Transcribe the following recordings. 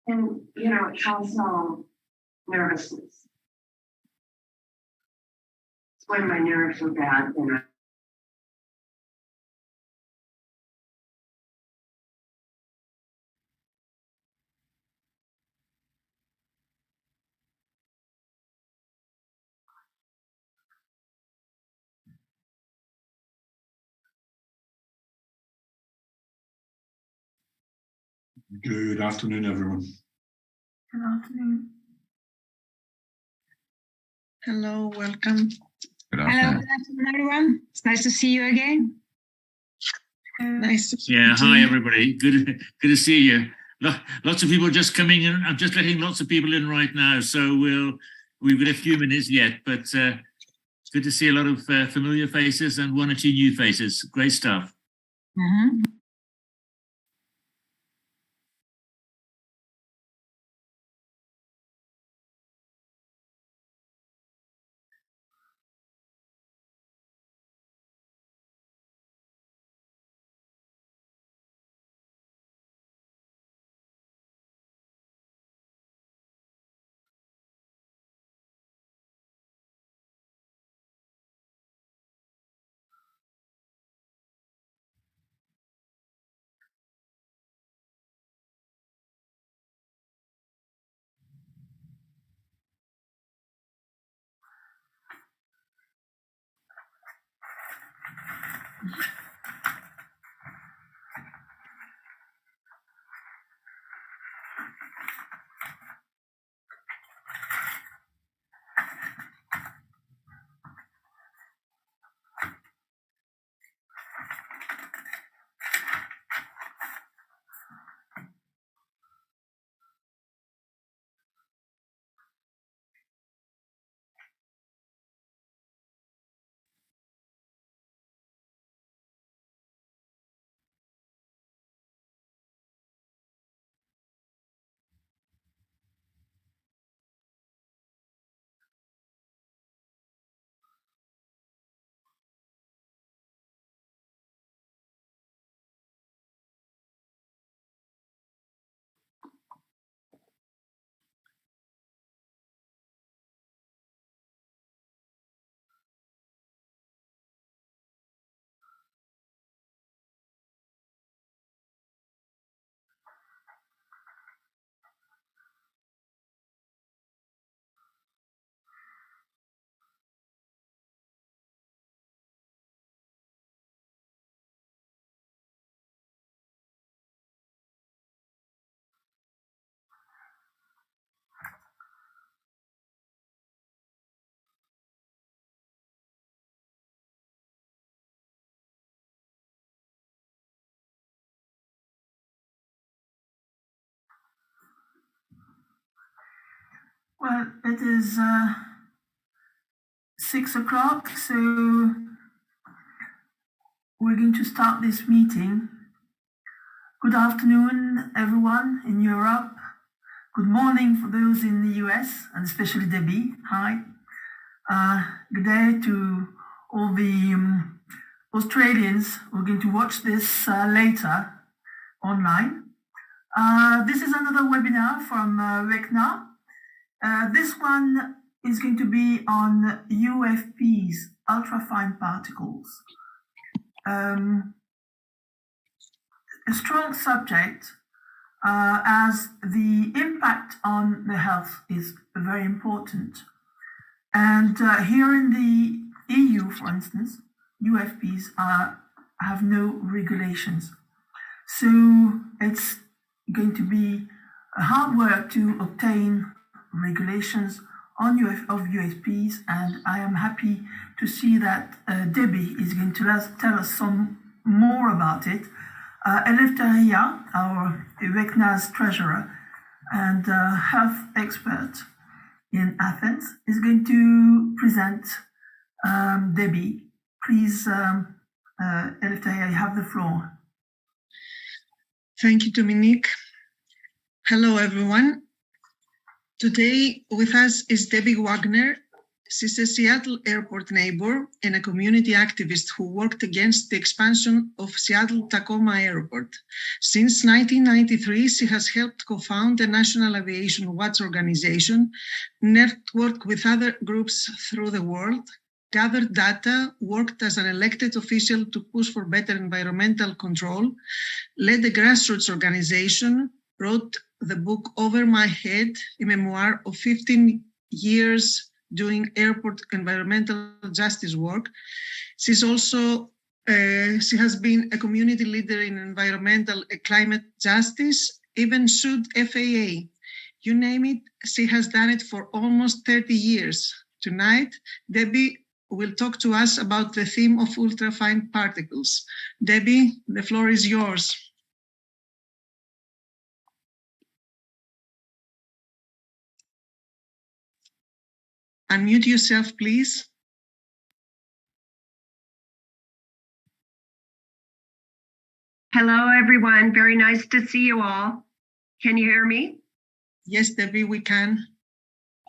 And, it has nervousness. It's when my nerves are bad, Good afternoon, everyone. Good afternoon. Hello, welcome. Good Hello, afternoon. good afternoon, everyone. It's nice to see you again. Nice to Hi everybody. Good to see you. Lots of people just coming in. I'm just letting lots of people in right now, so we've got a few minutes yet, but it's good to see a lot of familiar faces and one or two new faces. Great stuff. Mhm. Well, it is 6 o'clock, so we're going to start this meeting. Good afternoon, everyone in Europe. Good morning for those in the US, and especially Debbie. Hi. Good day to all the Australians who are going to watch this later online. This is another webinar from Uecna. This one is going to be on UFPs, ultrafine particles. A strong subject as the impact on the health is very important. And here in the EU, for instance, UFPs have no regulations. So it's going to be a hard work to obtain regulations on UFPs, and I am happy to see that Debbie is going to tell us some more about it. Eleftheria, our Uecna's treasurer and health expert in Athens, is going to present Debbie. Please, Eleftheria, you have the floor. Thank you, Dominique. Hello, everyone. Today with us is Debbie Wagner, She's a Seattle airport neighbor and a community activist who worked against the expansion of Seattle-Tacoma Airport. Since 1993, she has helped co-found the National Aviation Watch organization, networked with other groups through the world, gathered data, worked as an elected official to push for better environmental control, led a grassroots organization, wrote the book Over My Head, a memoir of 15 years doing airport environmental justice work. She's also, she has been a community leader in environmental and climate justice, even sued FAA. You name it, she has done it for almost 30 years. Tonight, Debbie will talk to us about the theme of ultrafine particles. Debbie, the floor is yours. Unmute yourself, please. Hello, everyone. Very nice to see you all. Can you hear me? Yes, Debbie, we can.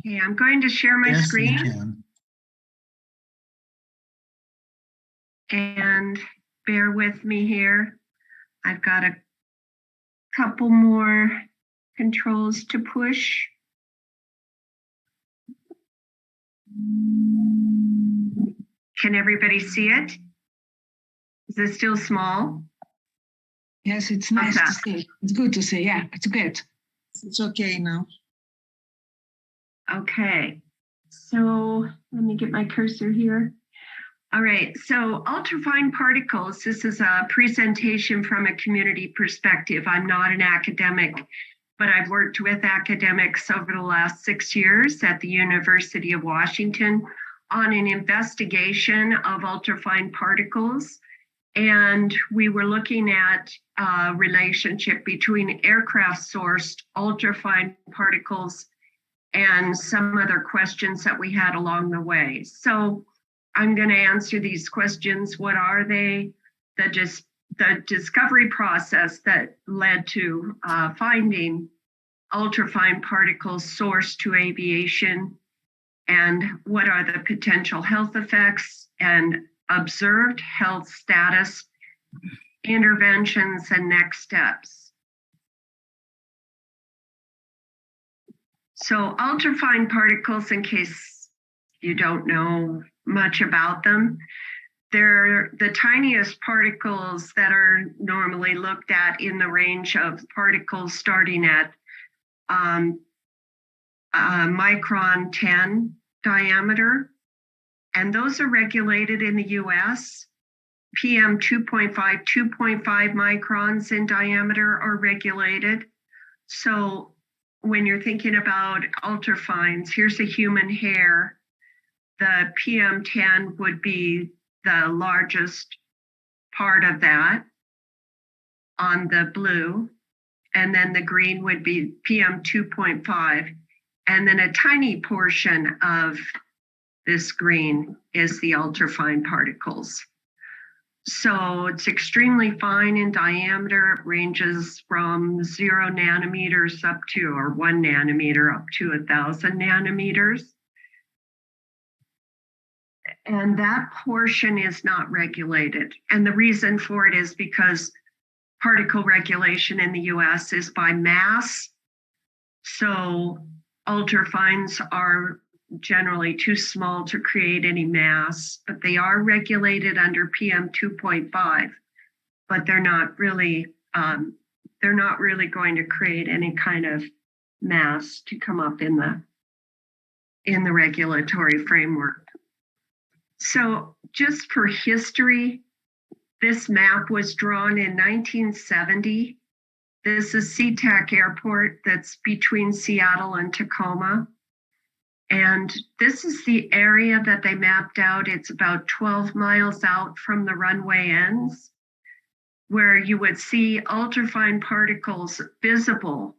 Okay, I'm going to share my screen. And bear with me here. I've got a couple more controls to push. Can everybody see it? Is it still small? Yes, it's nice Okay. to see. It's good to see. Yeah, it's good. It's okay now. Okay, so let me get my cursor here. All right, so ultrafine particles, this is a presentation from a community perspective. I'm not an academic, but I've worked with academics over the last 6 years at the University of Washington on an investigation of ultrafine particles. And we were looking at a relationship between aircraft-sourced ultrafine particles and some other questions that we had along the way. So I'm going to answer these questions. What are they? The discovery process that led to finding ultrafine particles sourced to aviation, and what are the potential health effects and observed health status, interventions, and next steps. So ultrafine particles, in case you don't know much about them, they're the tiniest particles that are normally looked at in the range of particles starting at micron 10 diameter. And those are regulated in the US. PM 2.5 microns in diameter are regulated. So when you're thinking about ultrafines, here's a human hair. The PM 10 would be the largest part of that on the blue. And then the green would be PM 2.5. And then a tiny portion of this green is the ultrafine particles. So it's extremely fine in diameter. It ranges from 0 nanometers up to, or 1 nanometer up to 1,000 nanometers. And that portion is not regulated. And the reason for it is because particle regulation in the US is by mass. So ultrafines are generally too small to create any mass, but they are regulated under PM 2.5, but they're not really going to create any kind of mass to come up in the regulatory framework. So just for history, this map was drawn in 1970. This is SeaTac Airport that's between Seattle and Tacoma. And this is the area that they mapped out. It's about 12 miles out from the runway ends, where you would see ultrafine particles visible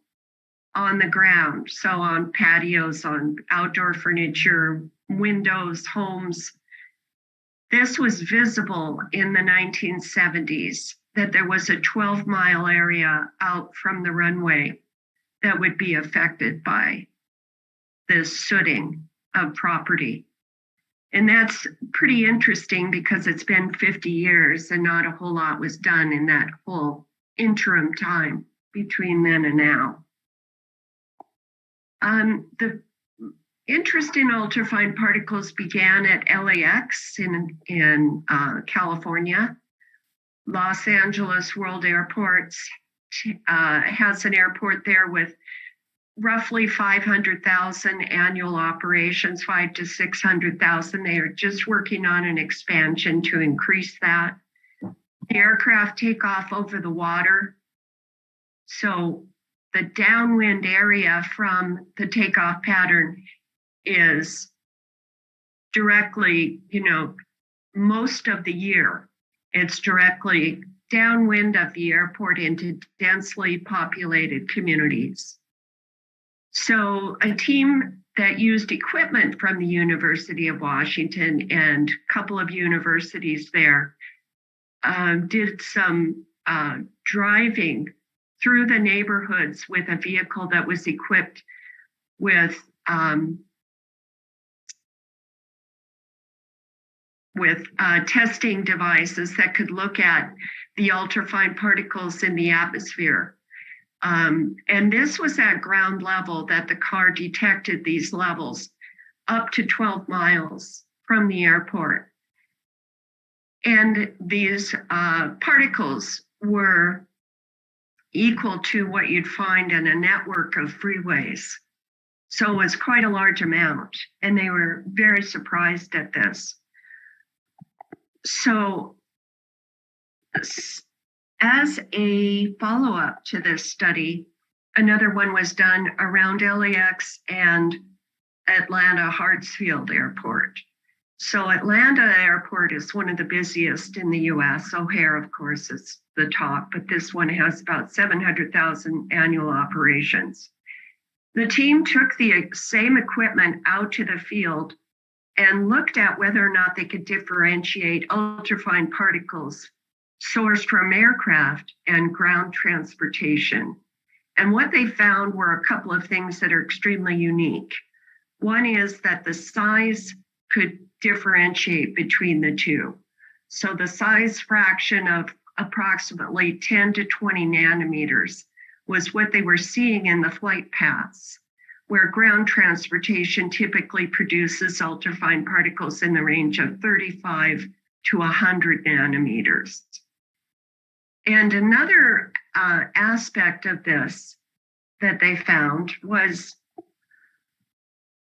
on the ground. So on patios, on outdoor furniture, windows, homes. This was visible in the 1970s, that there was a 12-mile area out from the runway that would be affected by this sooting of property. And that's pretty interesting because it's been 50 years and not a whole lot was done in that whole interim time between then and now. The interest in ultrafine particles began at LAX in California. Los Angeles World Airports has an airport there with roughly 500,000 annual operations, 500 to 600,000. They are just working on an expansion to increase that. The aircraft take off over the water. So the downwind area from the takeoff pattern is directly, most of the year, it's directly downwind of the airport into densely populated communities. So a team that used equipment from the University of Washington and a couple of universities there did some driving through the neighborhoods with a vehicle that was equipped with testing devices that could look at the ultrafine particles in the atmosphere. And this was at ground level that the car detected these levels up to 12 miles from the airport. And these particles were equal to what you'd find in a network of freeways. So it was quite a large amount, and they were very surprised at this. So as a follow-up to this study, another one was done around LAX and Atlanta Hartsfield Airport. So Atlanta Airport is one of the busiest in the US. O'Hare, of course, is the top, but this one has about 700,000 annual operations. The team took the same equipment out to the field and looked at whether or not they could differentiate ultrafine particles sourced from aircraft and ground transportation. And what they found were a couple of things that are extremely unique. One is that the size could differentiate between the two. So the size fraction of approximately 10 to 20 nanometers was what they were seeing in the flight paths, where ground transportation typically produces ultrafine particles in the range of 35 to 100 nanometers. And another aspect of this that they found was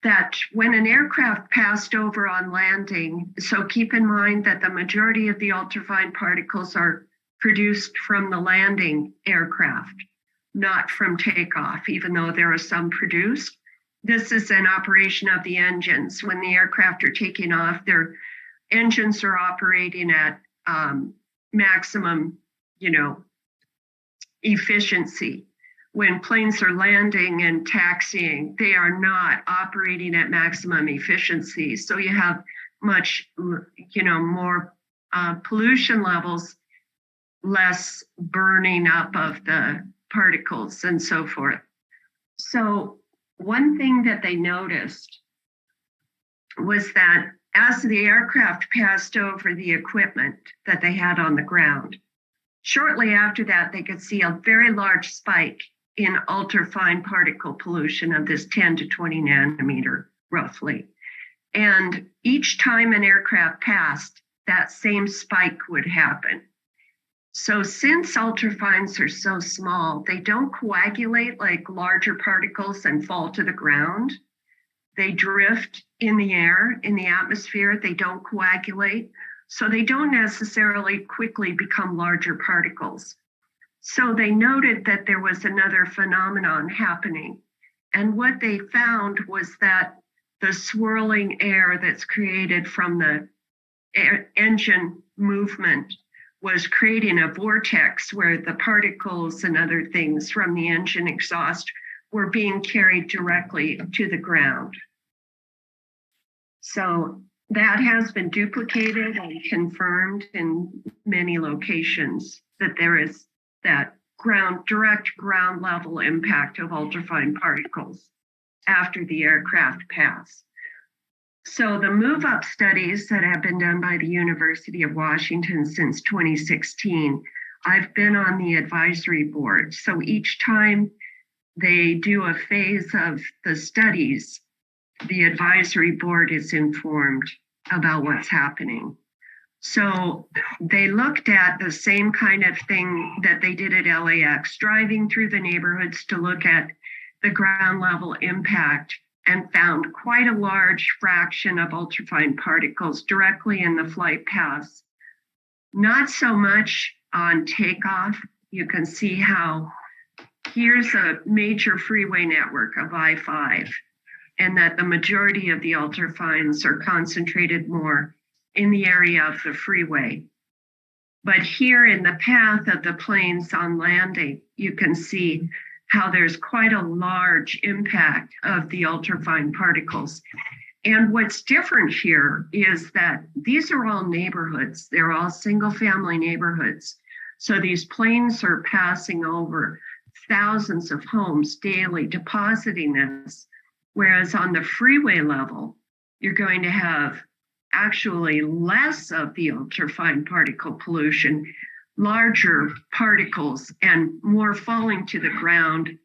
that when an aircraft passed over on landing, so keep in mind that the majority of the ultrafine particles are produced from the landing aircraft, not from takeoff, even though there are some produced. This is an operation of the engines. When the aircraft are taking off, their engines are operating at maximum, efficiency. When planes are landing and taxiing, they are not operating at maximum efficiency. So you have much, more pollution levels, less burning up of the particles and so forth. So one thing that they noticed was that as the aircraft passed over the equipment that they had on the ground, shortly after that, they could see a very large spike in ultrafine particle pollution of this 10 to 20 nanometer, roughly. And each time an aircraft passed, that same spike would happen. So since ultrafines are so small, they don't coagulate like larger particles and fall to the ground. They drift in the air, in the atmosphere. They don't coagulate. So they don't necessarily quickly become larger particles. So they noted that there was another phenomenon happening. And what they found was that the swirling air that's created from the engine movement was creating a vortex where the particles and other things from the engine exhaust were being carried directly to the ground. So that has been duplicated and confirmed in many locations that there is that direct ground level impact of ultrafine particles after the aircraft pass. So the move-up studies that have been done by the University of Washington since 2016, I've been on the advisory board. So each time they do a phase of the studies, the advisory board is informed about what's happening. So they looked at the same kind of thing that they did at LAX, driving through the neighborhoods to look at the ground level impact, and found quite a large fraction of ultrafine particles directly in the flight paths. Not so much on takeoff. You can see how here's a major freeway network of I-5, and that the majority of the ultrafines are concentrated more in the area of the freeway. But here in the path of the planes on landing, you can see how there's quite a large impact of the ultrafine particles. And what's different here is that these are all neighborhoods. They're all single family neighborhoods. So these planes are passing over thousands of homes daily, depositing this. Whereas on the freeway level, you're going to have actually less of the ultrafine particle pollution, larger particles and more falling to the ground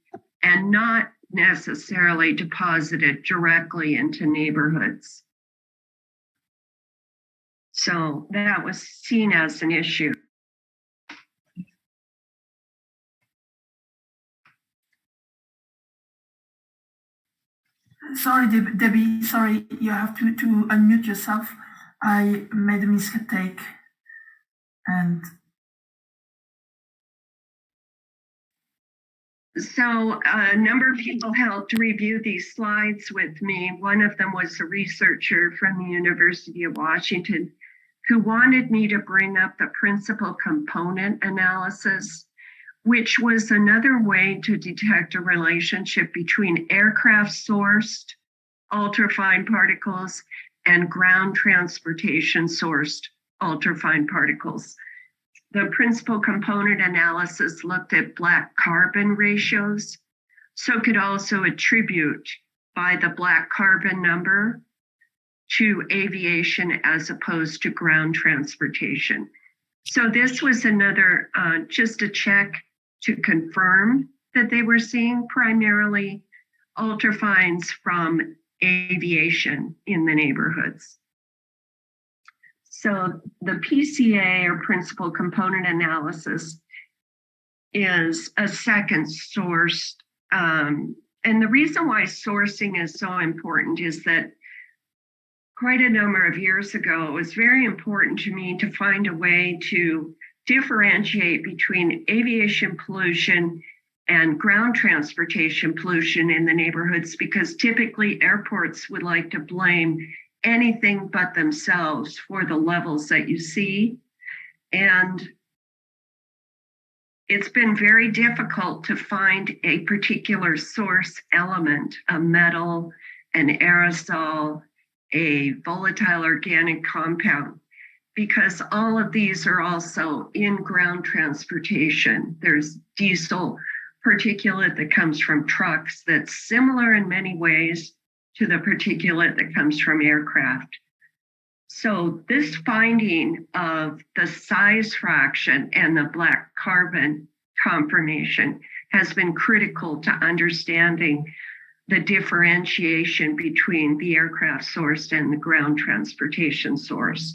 and not necessarily deposited directly into neighborhoods. So that was seen as an issue. Sorry, Debbie, sorry, you have to unmute yourself. I made a mistake. And so a number of people helped review these slides with me. One of them was a researcher from the University of Washington who wanted me to bring up the principal component analysis, which was another way to detect a relationship between aircraft-sourced ultrafine particles and ground transportation-sourced ultrafine particles. The principal component analysis looked at black carbon ratios, so could also attribute by the black carbon number to aviation as opposed to ground transportation. So this was another, just a check to confirm that they were seeing primarily ultrafines from aviation in the neighborhoods. So the PCA, or principal component analysis, is a second source. And the reason why sourcing is so important is that quite a number of years ago, it was very important to me to find a way to differentiate between aviation pollution and ground transportation pollution in the neighborhoods, because typically airports would like to blame anything but themselves for the levels that you see. And it's been very difficult to find a particular source element, a metal, an aerosol, a volatile organic compound, because all of these are also in ground transportation. There's diesel particulate that comes from trucks that's similar in many ways to the particulate that comes from aircraft. So this finding of the size fraction and the black carbon conformation has been critical to understanding the differentiation between the aircraft sourced and the ground transportation sourced.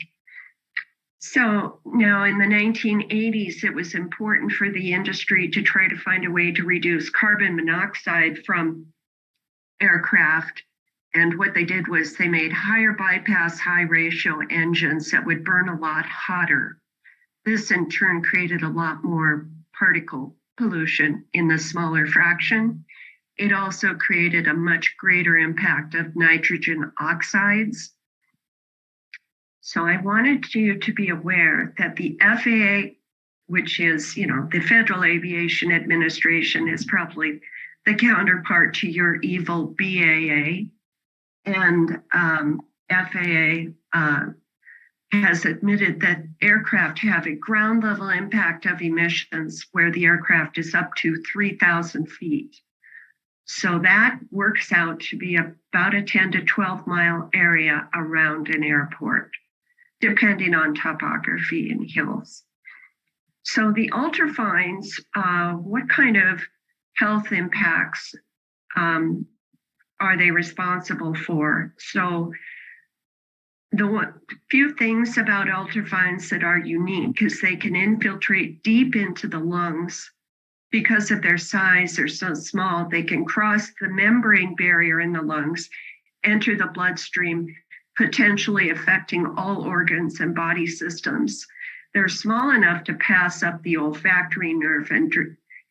So now in the 1980s, it was important for the industry to try to find a way to reduce carbon monoxide from aircraft. And what they did was they made higher bypass, high ratio engines that would burn a lot hotter. This in turn created a lot more particle pollution in the smaller fraction. It also created a much greater impact of nitrogen oxides. So I wanted you to be aware that the FAA, which is, the Federal Aviation Administration, is probably the counterpart to your evil BAA. And FAA has admitted that aircraft have a ground level impact of emissions where the aircraft is up to 3,000 feet. So that works out to be about a 10 to 12 mile area around an airport, depending on topography and hills. So the ultrafines, what kind of health impacts are they responsible for? So the few things about ultrafines that are unique is they can infiltrate deep into the lungs. Because of their size, they're so small, they can cross the membrane barrier in the lungs, enter the bloodstream, potentially affecting all organs and body systems. They're small enough to pass up the olfactory nerve and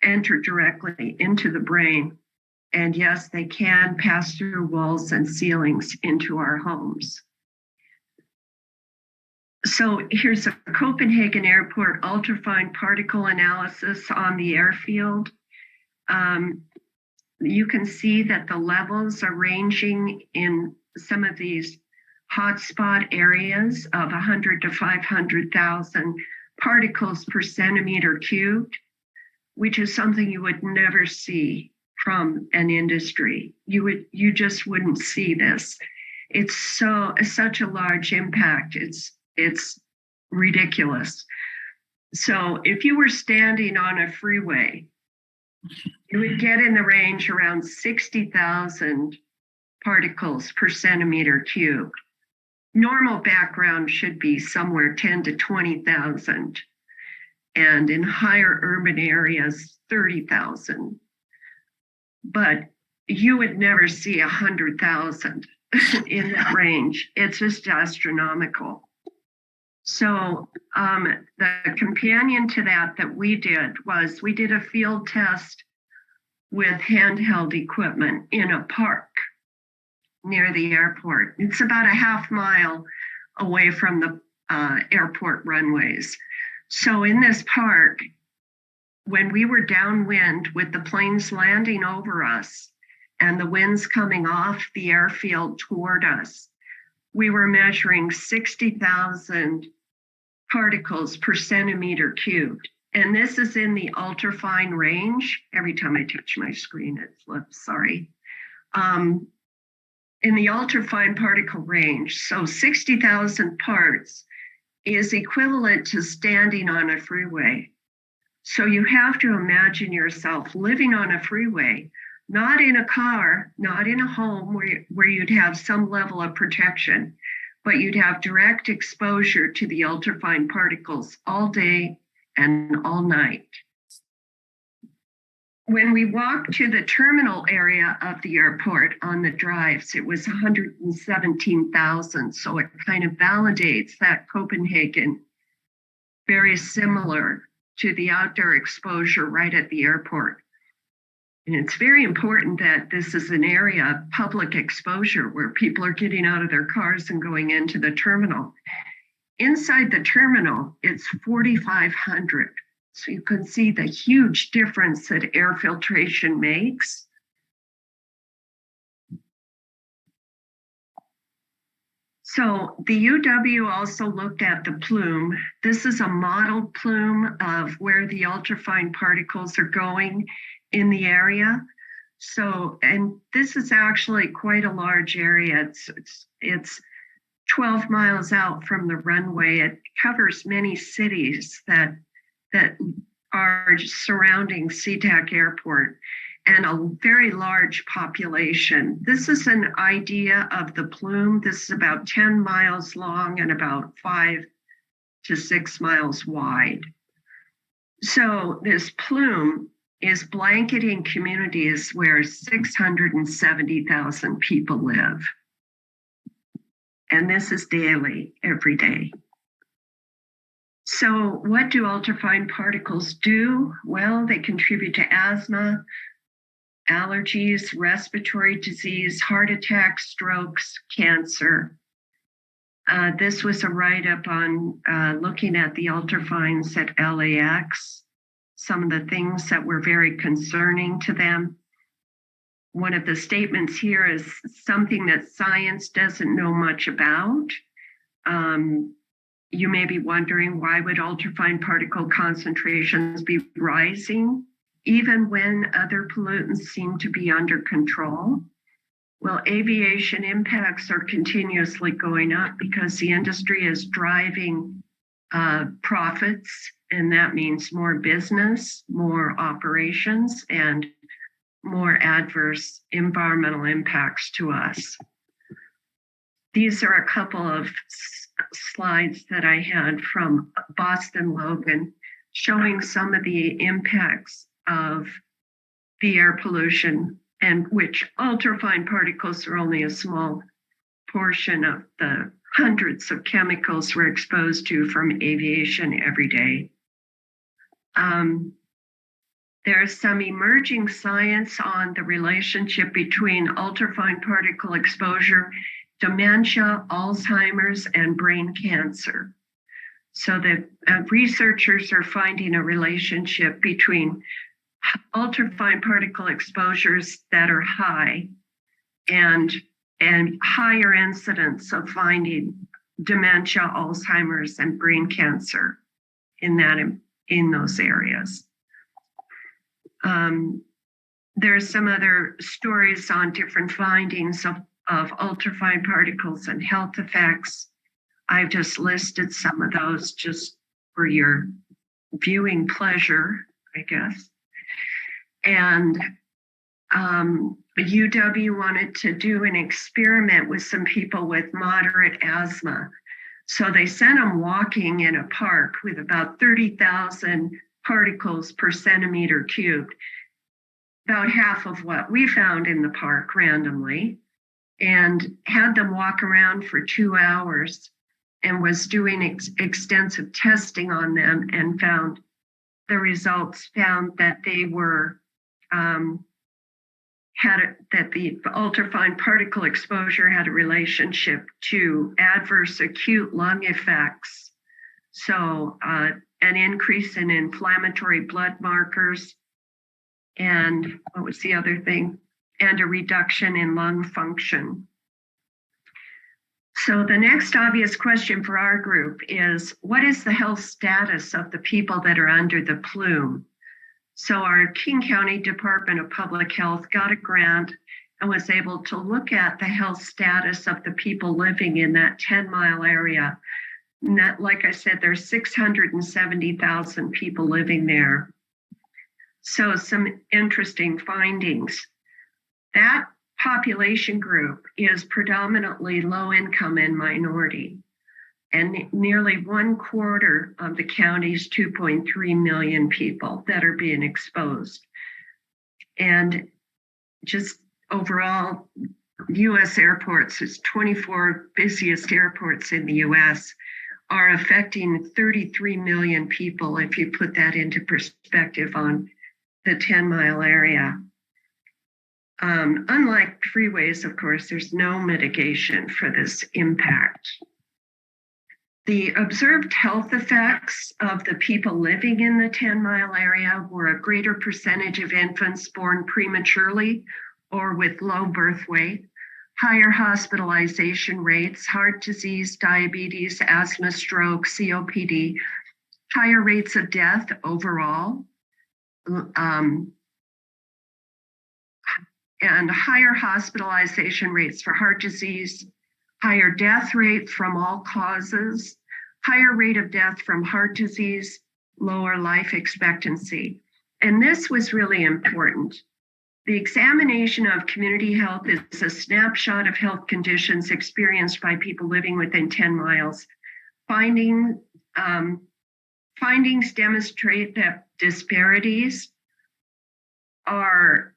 enter directly into the brain. And yes, they can pass through walls and ceilings into our homes. So here's a Copenhagen Airport ultrafine particle analysis on the airfield. You can see that the levels are ranging in some of these hotspot areas of 100 to 500,000 particles per centimeter cubed, which is something you would never see from an industry. You just wouldn't see this. It's such a large impact. It's ridiculous. So if you were standing on a freeway, you would get in the range around 60,000 particles per centimeter cubed. Normal background should be somewhere 10 to 20,000. And in higher urban areas, 30,000. But you would never see 100,000 in that range. It's just astronomical. So the companion to that we did was we did a field test with handheld equipment in a park near the airport. It's about a half mile away from the airport runways. So in this park, when we were downwind with the planes landing over us and the winds coming off the airfield toward us, we were measuring 60,000 particles per centimeter cubed. And this is in the ultrafine range. Every time I touch my screen, it flips, sorry. In the ultrafine particle range, so 60,000 parts is equivalent to standing on a freeway. So you have to imagine yourself living on a freeway, not in a car, not in a home where you'd have some level of protection, but you'd have direct exposure to the ultrafine particles all day and all night. When we walked to the terminal area of the airport on the drives, it was 117,000. So it kind of validates that Copenhagen, very similar to the outdoor exposure right at the airport. And it's very important that this is an area of public exposure where people are getting out of their cars and going into the terminal. Inside the terminal, it's 4,500. So you can see the huge difference that air filtration makes. So the UW also looked at the plume. This is a model plume of where the ultrafine particles are going in the area. So, and this is actually quite a large area. It's 12 miles out from the runway. It covers many cities that are surrounding SeaTac Airport and a very large population. This is an idea of the plume. This is about 10 miles long and about 5 to 6 miles wide. So this plume is blanketing communities where 670,000 people live. And this is daily, every day. So what do ultrafine particles do? Well, they contribute to asthma, allergies, respiratory disease, heart attacks, strokes, cancer. This was a write-up on looking at the ultrafines at LAX, some of the things that were very concerning to them. One of the statements here is something that science doesn't know much about. You may be wondering, why would ultrafine particle concentrations be rising even when other pollutants seem to be under control? Well, aviation impacts are continuously going up because the industry is driving profits, and that means more business, more operations, and more adverse environmental impacts to us. These are a couple of slides that I had from Boston Logan showing some of the impacts of the air pollution, and which ultrafine particles are only a small portion of the hundreds of chemicals we're exposed to from aviation every day. There's some emerging science on the relationship between ultrafine particle exposure, dementia, Alzheimer's, and brain cancer. So the researchers are finding a relationship between ultrafine particle exposures that are high and higher incidence of finding dementia, Alzheimer's, and brain cancer in those areas. There's some other stories on different findings of ultrafine particles and health effects. I've just listed some of those just for your viewing pleasure, I guess. And UW wanted to do an experiment with some people with moderate asthma. So they sent them walking in a park with about 30,000 particles per centimeter cubed, about half of what we found in the park randomly, and had them walk around for 2 hours and was doing extensive testing on them, and found the results found that they were that the ultrafine particle exposure had a relationship to adverse acute lung effects. So an increase in inflammatory blood markers, and what was the other thing? And a reduction in lung function. So the next obvious question for our group is, what is the health status of the people that are under the plume? So our King County Department of Public Health got a grant and was able to look at the health status of the people living in that 10-mile area. And that, like I said, there's 670,000 people living there. So some interesting findings. That population group is predominantly low income and minority, and nearly 1/4 of the county's 2.3 million people that are being exposed. And just overall, US airports, it's 24 busiest airports in the US, are affecting 33 million people if you put that into perspective on the 10-mile area. Unlike freeways, of course, there's no mitigation for this impact. The observed health effects of the people living in the 10-mile area were a greater percentage of infants born prematurely or with low birth weight, higher hospitalization rates, heart disease, diabetes, asthma, stroke, COPD, higher rates of death overall, and higher hospitalization rates for heart disease, higher death rate from all causes, higher rate of death from heart disease, lower life expectancy. And this was really important. The examination of community health is a snapshot of health conditions experienced by people living within 10 miles. Findings demonstrate that disparities are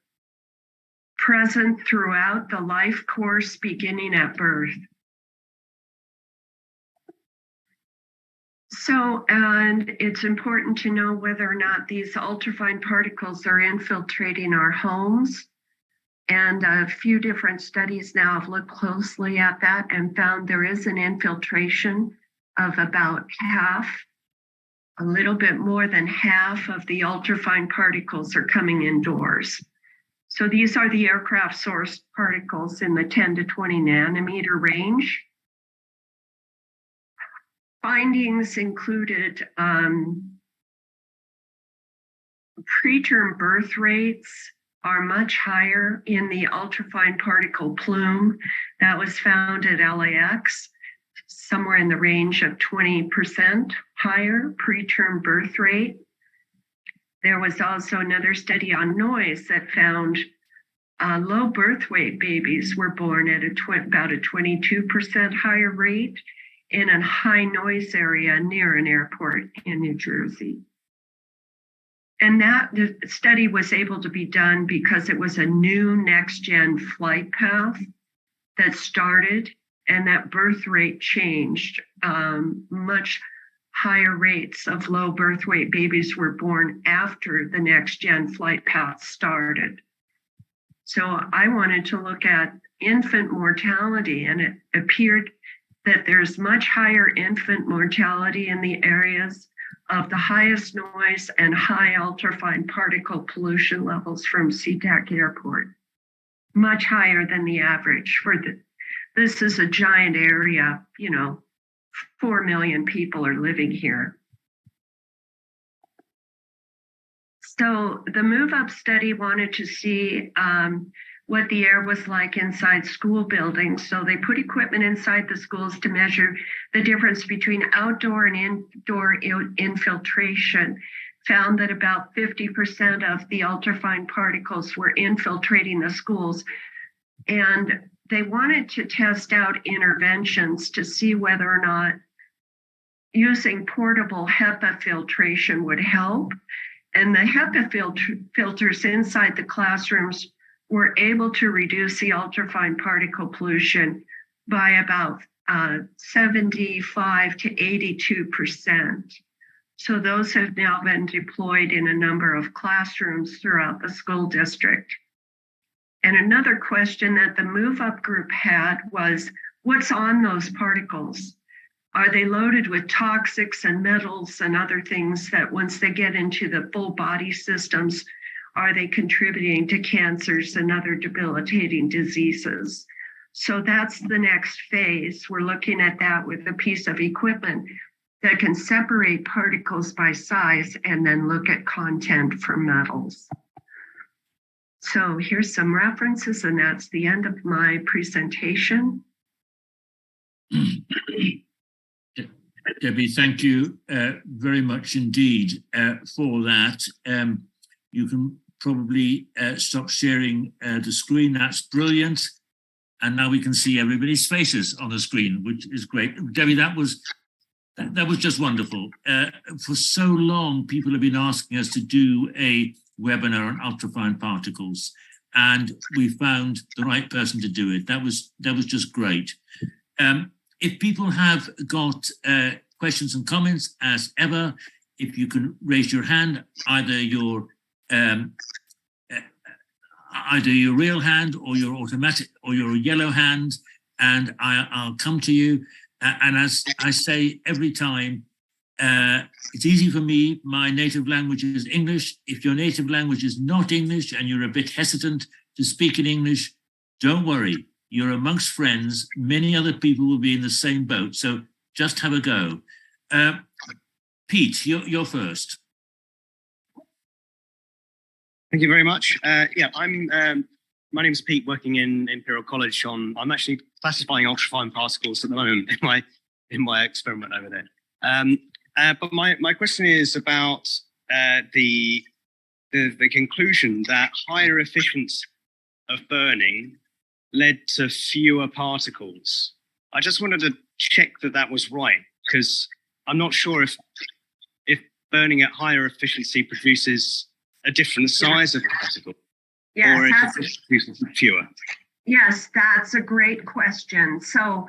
present throughout the life course beginning at birth. So, and it's important to know whether or not these ultrafine particles are infiltrating our homes. And a few different studies now have looked closely at that and found there is an infiltration of about half, a little bit more than half of the ultrafine particles are coming indoors. So these are the aircraft sourced particles in the 10 to 20 nanometer range. Findings included preterm birth rates are much higher in the ultrafine particle plume that was found at LAX, somewhere in the range of 20% higher preterm birth rate. There was also another study on noise that found low birth weight babies were born at about a 22% higher rate in a high noise area near an airport in New Jersey. And the study was able to be done because it was a new next-gen flight path that started, and that birth rate changed. Much higher rates of low birth weight babies were born after the next-gen flight path started. So I wanted to look at infant mortality, and it appeared that there's much higher infant mortality in the areas of the highest noise and high ultrafine particle pollution levels from SeaTac Airport, much higher than the average this is a giant area, 4 million people are living here. So the Move Up study wanted to see what the air was like inside school buildings. So they put equipment inside the schools to measure the difference between outdoor and indoor infiltration, found that about 50% of the ultrafine particles were infiltrating the schools. And they wanted to test out interventions to see whether or not using portable HEPA filtration would help. And the HEPA filters inside the classrooms were able to reduce the ultrafine particle pollution by about 75 to 82%. So those have now been deployed in a number of classrooms throughout the school district. And another question that the Move Up group had was, what's on those particles? Are they loaded with toxics and metals and other things that once they get into the full body systems, are they contributing to cancers and other debilitating diseases? So that's the next phase. We're looking at that with a piece of equipment that can separate particles by size and then look at content for metals. So here's some references, and that's the end of my presentation. Debbie, thank you very much indeed for that. You can probably stop sharing the screen. That's brilliant. And now we can see everybody's faces on the screen, which is great. Debbie, that was just wonderful. For so long, people have been asking us to do a webinar on ultrafine particles, and we found the right person to do it. That was just great. If people have got questions and comments, as ever, if you can raise your hand, either your real hand or your automatic or your yellow hand, and I'll come to you. And as I say every time, it's easy for me. My native language is English. If your native language is not English and you're a bit hesitant to speak in English, don't worry. You're amongst friends. Many other people will be in the same boat. So just have a go. Pete, you're first. Thank you very much. My name is Pete, working in Imperial College. I'm actually classifying ultrafine particles at the moment in my experiment over there. But my question is about the conclusion that higher efficiency of burning led to fewer particles. I just wanted to check that was right, because I'm not sure if burning at higher efficiency produces a different size of particle, or if it produces fewer. Yes, that's a great question. So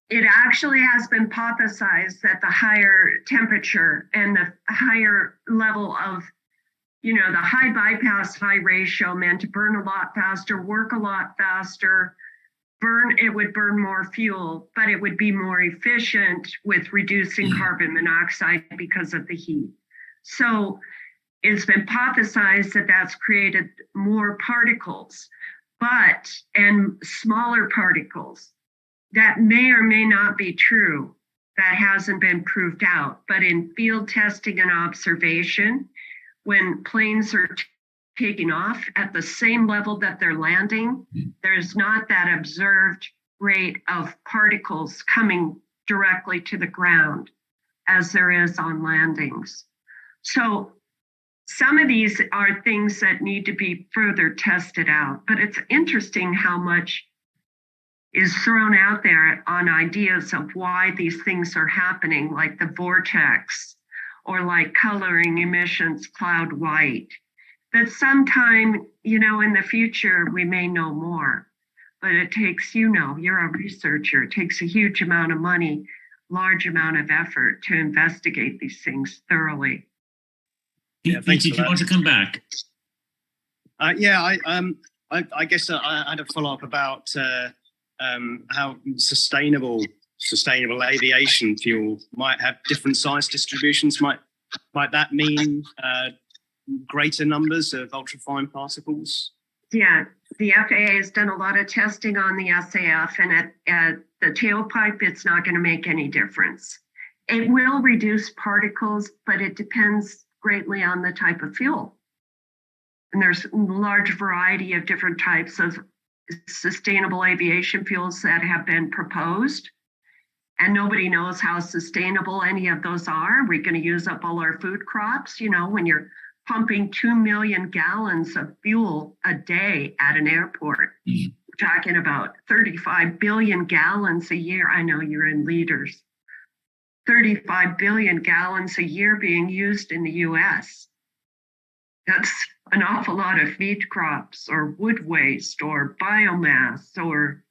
it actually has been hypothesized that the higher temperature and the higher level of, the high bypass, high ratio meant to burn a lot faster, work a lot faster, it would burn more fuel, but it would be more efficient with reducing carbon monoxide because of the heat. So it's been hypothesized that that's created more particles, and smaller particles. That may or may not be true. That hasn't been proved out. But in field testing and observation, when planes are taking off at the same level that they're landing, there's not that observed rate of particles coming directly to the ground as there is on landings. So some of these are things that need to be further tested out, but it's interesting how much is thrown out there on ideas of why these things are happening, like the vortex or like coloring emissions cloud white, that sometime, in the future, we may know more. But it takes, you're a researcher, it takes a huge amount of money, large amount of effort to investigate these things thoroughly. Yeah, Pete, did you want to come back? I guess I had a follow-up about how sustainable aviation fuel might have different size distributions. Might that mean greater numbers of ultrafine particles? Yeah, the FAA has done a lot of testing on the SAF, and at the tailpipe, it's not going to make any difference. It will reduce particles, but it depends greatly on the type of fuel. And there's a large variety of different types of sustainable aviation fuels that have been proposed. And nobody knows how sustainable any of those are. We're going to use up all our food crops. When you're pumping 2 million gallons of fuel a day at an airport, we're talking about 35 billion gallons a year. I know you're in liters. 35 billion gallons a year being used in the US. That's an awful lot of feed crops or wood waste or biomass or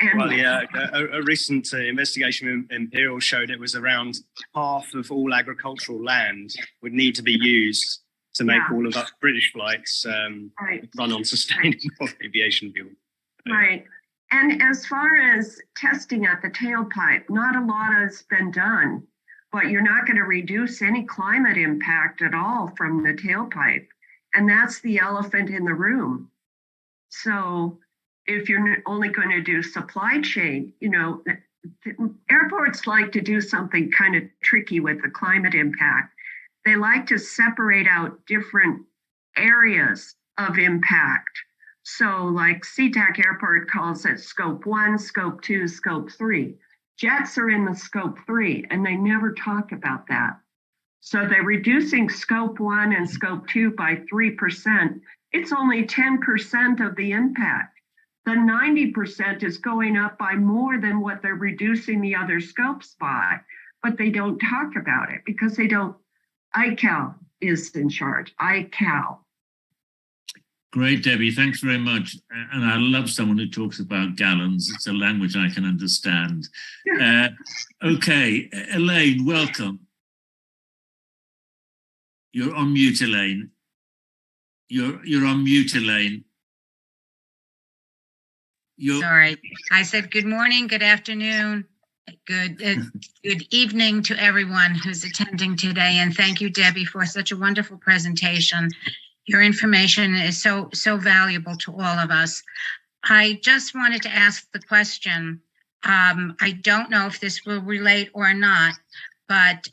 animals. Well, yeah, a recent investigation in Imperial showed it was around half of all agricultural land would need to be used to make all of our British flights run on sustainable aviation fuel. Right. And as far as testing at the tailpipe, not a lot has been done, but you're not going to reduce any climate impact at all from the tailpipe. And that's the elephant in the room. So if you're only going to do supply chain, airports like to do something kind of tricky with the climate impact. They like to separate out different areas of impact. So like SeaTac Airport calls it scope 1, scope 2, scope 3. Jets are in the scope 3, and they never talk about that. So they're reducing scope 1 and scope 2 by 3%. It's only 10% of the impact. The 90% is going up by more than what they're reducing the other scopes by, but they don't talk about it because they don't. ICAO is in charge. ICAO. Great, Debbie. Thanks very much. And I love someone who talks about gallons. It's a language I can understand. Okay, Elaine, welcome. You're on mute, Elaine. You're on mute, Elaine. Sorry, I said good morning, good afternoon, good evening to everyone who's attending today, and thank you, Debbie, for such a wonderful presentation. Your information is so valuable to all of us. I just wanted to ask the question. I don't know if this will relate or not, but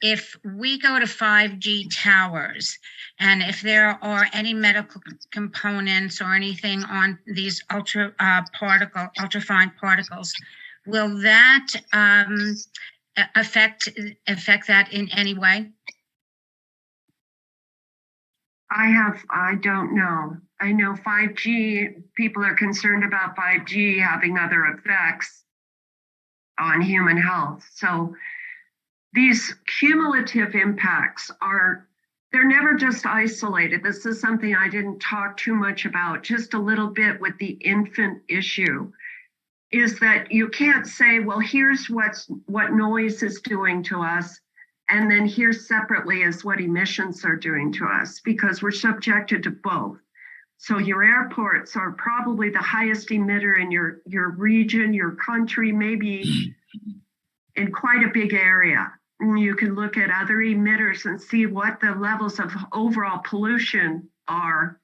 if we go to 5G towers, and if there are any medical components or anything on these ultrafine particles, will that affect that in any way? I don't know. I know 5G, people are concerned about 5G having other effects on human health. So these cumulative impacts they're never just isolated. This is something I didn't talk too much about, just a little bit with the infant issue, is that you can't say, well, here's what noise is doing to us, and then here separately is what emissions are doing to us, because we're subjected to both. So your airports are probably the highest emitter in your region, your country, maybe in quite a big area. And you can look at other emitters and see what the levels of overall pollution are.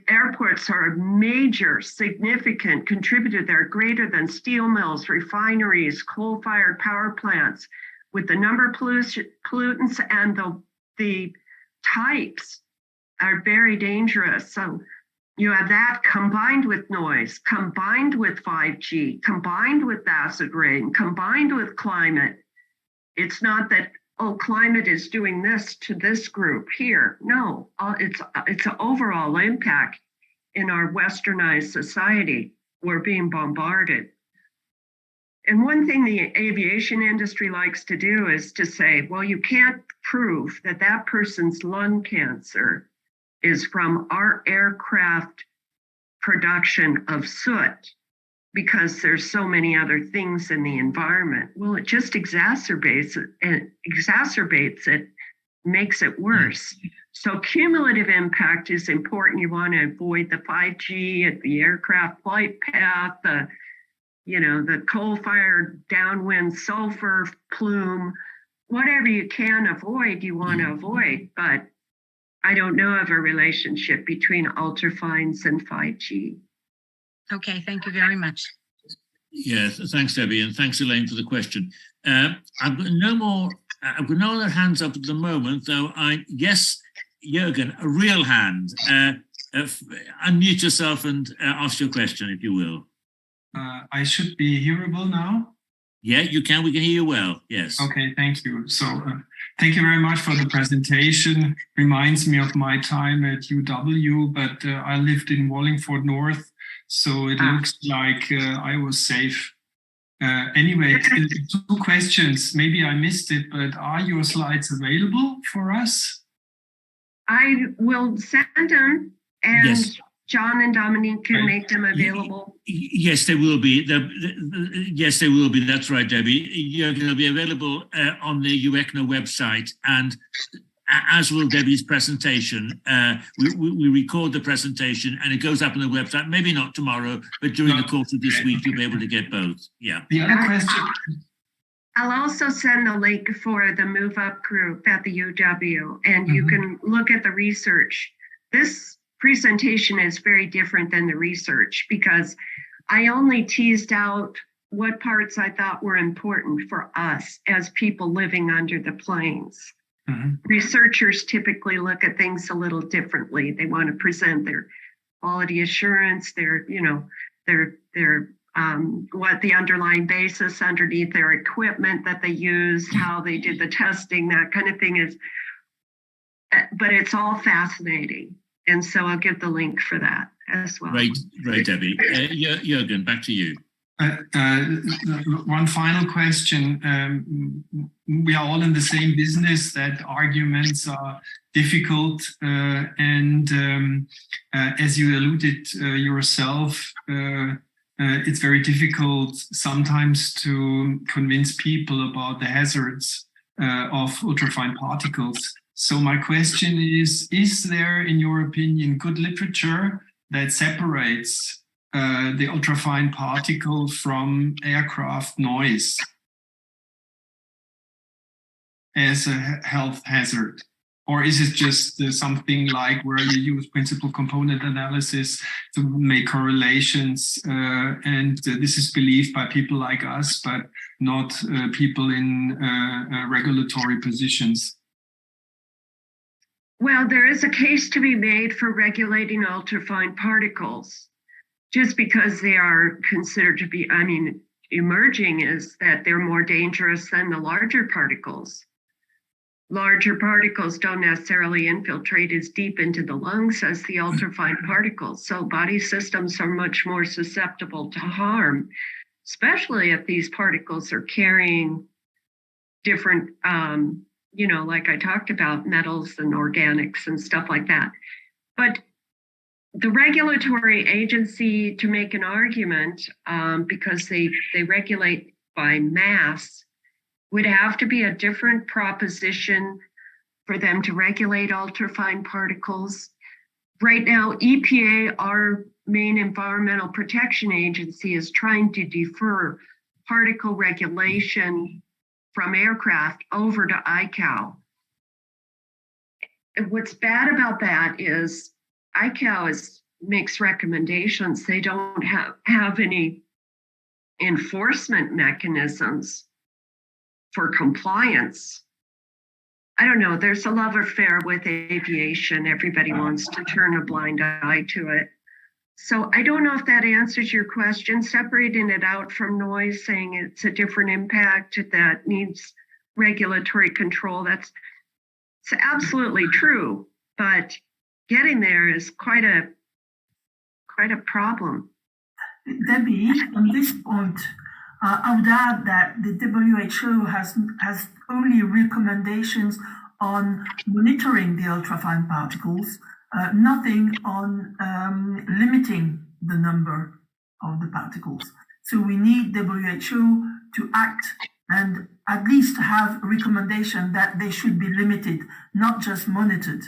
Airports are a major, significant contributor. They're greater than steel mills, refineries, coal-fired power plants, with the number of pollutants and the types are very dangerous. So you have that combined with noise, combined with 5G, combined with acid rain, combined with climate. It's not that, oh, climate is doing this to this group here. No, it's an overall impact in our westernized society. We're being bombarded. And one thing the aviation industry likes to do is to say, well, you can't prove that that person's lung cancer is from our aircraft production of soot because there's so many other things in the environment. Well, it just exacerbates it, makes it worse. So cumulative impact is important. You want to avoid the 5G at the aircraft flight path, the coal-fired downwind sulfur plume, whatever you can avoid, you want to avoid. But I don't know of a relationship between ultrafines and 5G. Okay, thank you very much. Yes, thanks, Debbie, and thanks, Elaine, for the question. I've got no other hands up at the moment, though. Yes, Jürgen, a real hand. Unmute yourself and ask your question, if you will. I should be hearable now? Yeah, you can. We can hear you well. Yes. Okay, thank you. So thank you very much for the presentation. Reminds me of my time at UW, but I lived in Wallingford North, so it looks like I was safe. Anyway, 2 questions. Maybe I missed it, but are your slides available for us? I will send them, and yes. John and Dominique can make them available. Yes, they will be. Yes, they will be. That's right, Debbie. You're going to be available on the Uecna website, and as will Debbie's presentation. We record the presentation, and it goes up on the website. Maybe not tomorrow, but during the course of this week, you'll be able to get both. Yeah. The other question. I'll also send the link for the Move Up group at the UW, and you can look at the research. This presentation is very different than the research because I only teased out what parts I thought were important for us as people living under the plains. Researchers typically look at things a little differently. They want to present their quality assurance, their what the underlying basis underneath their equipment that they used, how they did the testing, that kind of thing is, but it's all fascinating. And so I'll give the link for that as well. Right, Debbie. Jürgen, back to you. One final question. We are all in the same business that arguments are difficult. And as you alluded yourself, it's very difficult sometimes to convince people about the hazards of ultrafine particles. So my question is there, in your opinion, good literature that separates the ultrafine particle from aircraft noise as a health hazard? Or is it just something like where you use principal component analysis to make correlations, and this is believed by people like us, but not people in regulatory positions? Well, there is a case to be made for regulating ultrafine particles. Just because they are considered to be, emerging is that they're more dangerous than the larger particles. Larger particles don't necessarily infiltrate as deep into the lungs as the ultrafine particles. So body systems are much more susceptible to harm, especially if these particles are carrying different, like I talked about, metals and organics and stuff like that. But the regulatory agency, to make an argument, because they regulate by mass, would have to be a different proposition for them to regulate ultrafine particles. Right now, EPA, our main environmental protection agency, is trying to defer particle regulation from aircraft over to ICAO. And what's bad about that is ICAO makes recommendations. They don't have any enforcement mechanisms for compliance. I don't know, there's a love affair with aviation. Everybody wants to turn a blind eye to it. So I don't know if that answers your question, separating it out from noise, saying it's a different impact that needs regulatory control. It's absolutely true, but getting there is quite a problem. Debbie, on this point, I would add that the WHO has only recommendations on monitoring the ultrafine particles, nothing on limiting the number of the particles. So we need WHO to act and at least have a recommendation that they should be limited, not just monitored.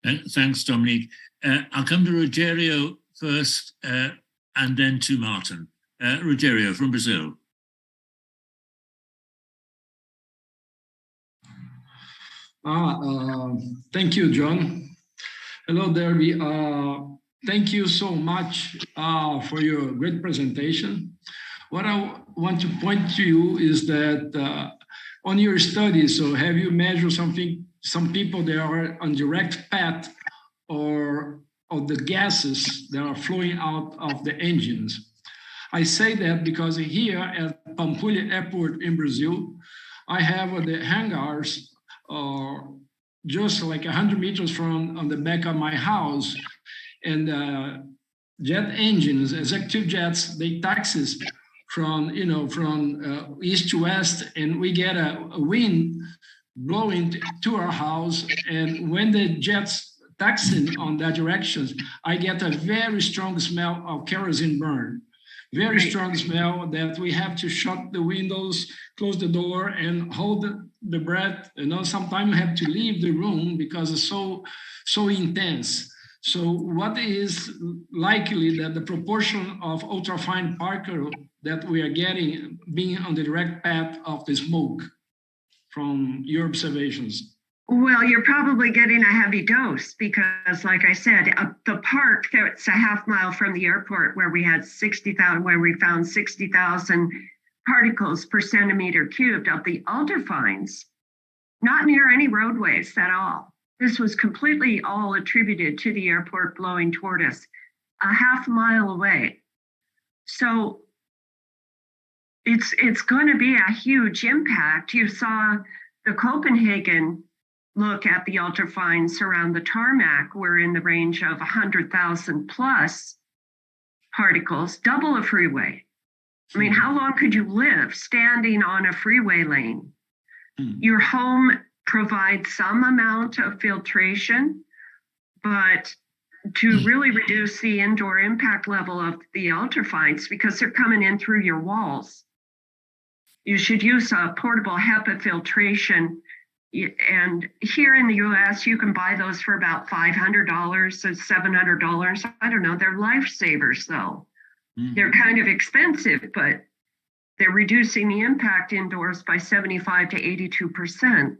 Thanks, Dominique. I'll come to Rogerio first and then to Martin. Rogerio from Brazil. Thank you, John. Hello, Debbie. Thank you so much for your great presentation. What I want to point to you is that on your study, so have you measured some people that are on direct path or of the gases that are flowing out of the engines? I say that because here at Pampulha Airport in Brazil, I have the hangars just like 100 meters from on the back of my house, and jet engines, executive jets, they taxis from east to west, and we get a wind blowing to our house, and when the jets taxiing on that direction, I get a very strong smell of kerosene burn. Very strong smell that we have to shut the windows, close the door, and hold the breath. Sometimes you have to leave the room because it's so intense. So what is likely that the proportion of ultrafine particle that we are getting being on the direct path of the smoke from your observations? Well, you're probably getting a heavy dose because, like I said, the park that's a half mile from the airport where we had 60,000, where we found 60,000 particles per centimeter cubed of the ultrafines, not near any roadways at all. This was completely all attributed to the airport blowing toward us, a half mile away. So it's going to be a huge impact. You saw the Copenhagen look at the ultrafines around the tarmac. We're in the range of 100,000 plus particles, double a freeway. I mean, how long could you live standing on a freeway lane? Your home provides some amount of filtration, but to really reduce the indoor impact level of the ultrafines, because they're coming in through your walls, you should use a portable HEPA filtration. And here in the US, you can buy those for about $500 to $700. I don't know, they're lifesavers though. They're kind of expensive, but they're reducing the impact indoors by 75 to 82%.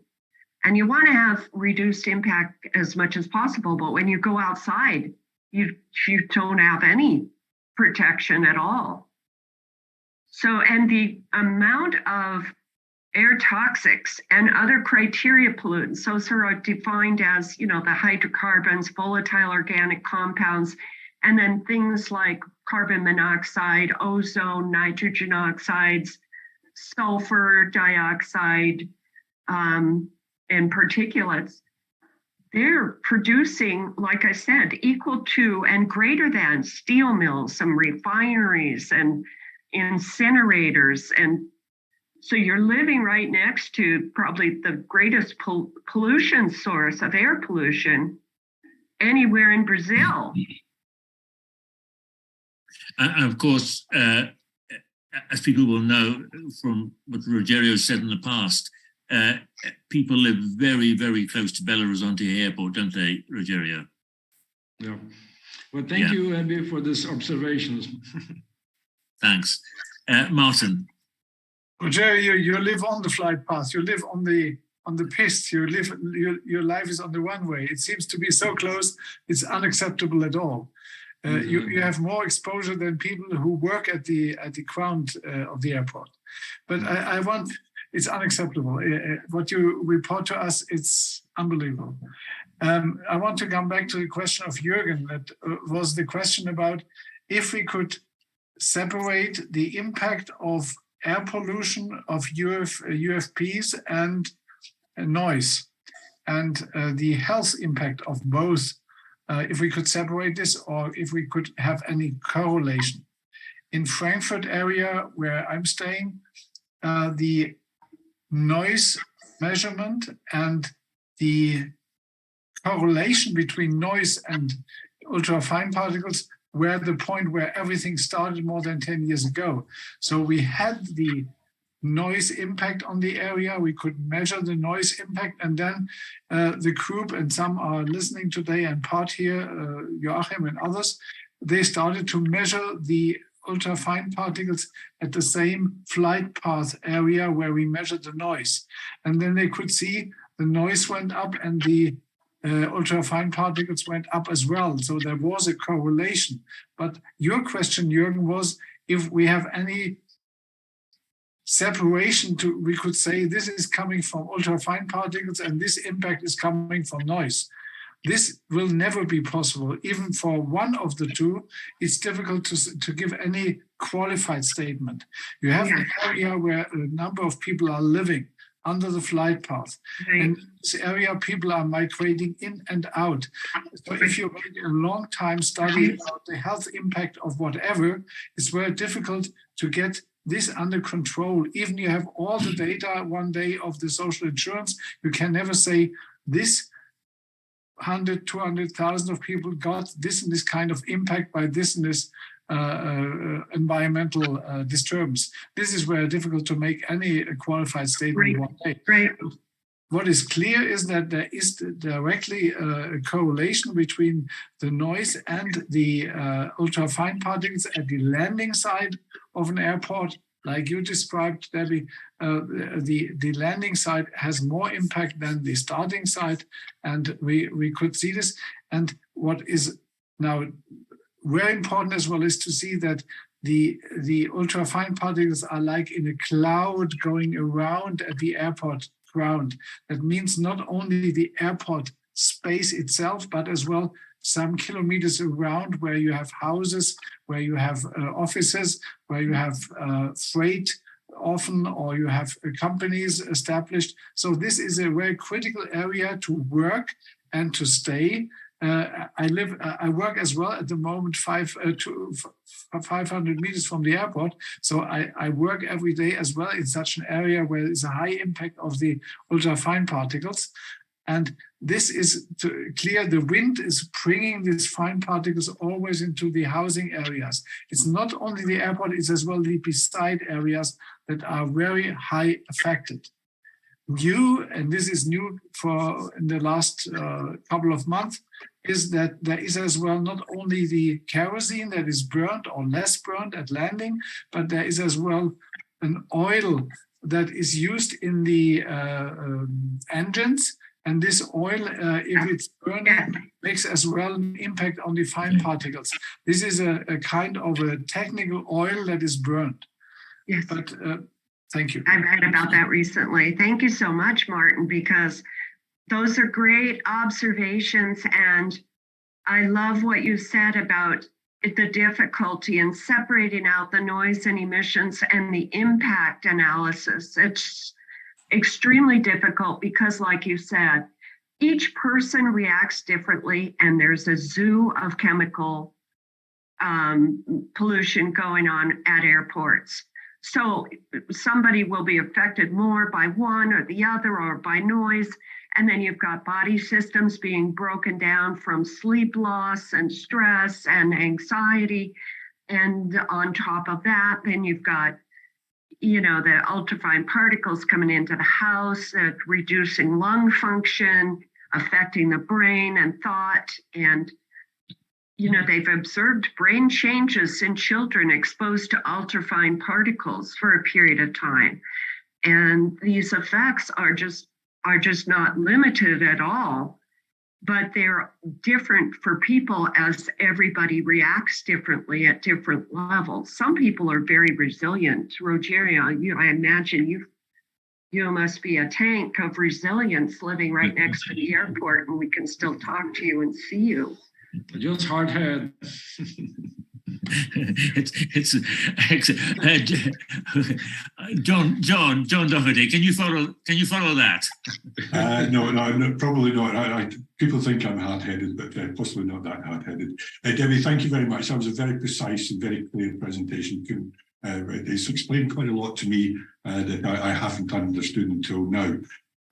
And you want to have reduced impact as much as possible, but when you go outside, you don't have any protection at all. So, and the amount of air toxics and other criteria pollutants, those are defined as, the hydrocarbons, volatile organic compounds, and then things like carbon monoxide, ozone, nitrogen oxides, sulfur dioxide, and particulates. They're producing, like I said, equal to and greater than steel mills, some refineries and incinerators. And so you're living right next to probably the greatest pollution source of air pollution anywhere in Brazil. And of course, as people will know from what Rogerio said in the past, people live very, very close to Belo Horizonte Airport, don't they, Rogerio? Yeah. Well, thank you, Abby, for these observations. Thanks. Martin. Rogerio, you live on the flight path. You live on the piste. Your life is on the runway. It seems to be so close. It's unacceptable at all. You have more exposure than people who work at the ground of the airport. But I want it's unacceptable. What you report to us, it's unbelievable. I want to come back to the question of Jürgen. That was the question about if we could separate the impact of air pollution, of UFPs and noise, and the health impact of both, if we could separate this or if we could have any correlation. In Frankfurt area where I'm staying, the noise measurement and the correlation between noise and ultrafine particles were the point where everything started more than 10 years ago. So we had the noise impact on the area, we could measure the noise impact, and then the group, and some are listening today and part here, Joachim and others, they started to measure the ultrafine particles at the same flight path area where we measured the noise. And then they could see the noise went up and the ultrafine particles went up as well. So there was a correlation. But your question, Jürgen, was if we have any separation we could say this is coming from ultrafine particles and this impact is coming from noise. This will never be possible. Even for one of the two, it's difficult to give any qualified statement. You have an area where a number of people are living under the flight path. Right. And in this area, people are migrating in and out. So if you make a long time study about the health impact of whatever, it's very difficult to get this under control. Even you have all the data one day of the social insurance, you can never say this 100, 200,000 of people got this and this kind of impact by this and this environmental disturbance. This is very difficult to make any qualified statement one day. Right. What is clear is that there is directly a correlation between the noise and the ultrafine particles at the landing side of an airport. Like you described, Debbie, the landing side has more impact than the starting side, and we could see this. And what is now very important as well is to see that the ultrafine particles are like in a cloud going around at the airport ground. That means not only the airport space itself, but as well some kilometers around where you have houses, where you have offices, where you have freight often, or you have companies established. So this is a very critical area to work and to stay. I work as well at the moment 500 meters from the airport. So I work every day as well in such an area where there's a high impact of the ultrafine particles. And this is clear. The wind is bringing these fine particles always into the housing areas. It's not only the airport, it's as well the beside areas that are very high affected. New, and this is new for in the last couple of months, is that there is as well not only the kerosene that is burnt or less burnt at landing, but there is as well an oil that is used in the engines. And this oil, if it's burning, makes as well an impact on the fine particles. This is a kind of a technical oil that is burned. Yes. But thank you. I read about that recently. Thank you so much, Martin, because those are great observations. And I love what you said about the difficulty in separating out the noise and emissions and the impact analysis. It's extremely difficult because, like you said, each person reacts differently, and there's a zoo of chemical pollution going on at airports. So somebody will be affected more by one or the other or by noise. And then you've got body systems being broken down from sleep loss and stress and anxiety. And on top of that, then you've got the ultrafine particles coming into the house, reducing lung function, affecting the brain and thought. And, they've observed brain changes in children exposed to ultrafine particles for a period of time. And these effects are just not limited at all, but they're different for people as everybody reacts differently at different levels. Some people are very resilient. Rogerio, I imagine you must be a tank of resilience living right next to the airport, and we can still talk to you and see you. Just hard head. it's John Doherty. Can you follow that? No, probably not. People think I'm hard-headed, but possibly not that hard-headed. Debbie, thank you very much. That was a very precise and very clear presentation. It's explained quite a lot to me that I haven't understood until now.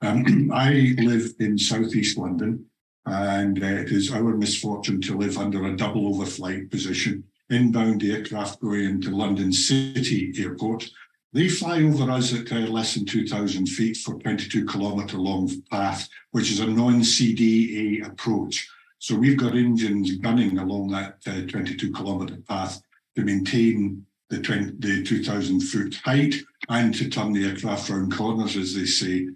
I live in southeast London, and it is our misfortune to live under a double overflight position. Inbound aircraft going into London City Airport. They fly over us at less than 2,000 feet for 22-kilometre long path, which is a non-CDA approach. So we've got engines gunning along that 22-kilometre path to maintain the 2,000-foot height and to turn the aircraft round corners, as they say.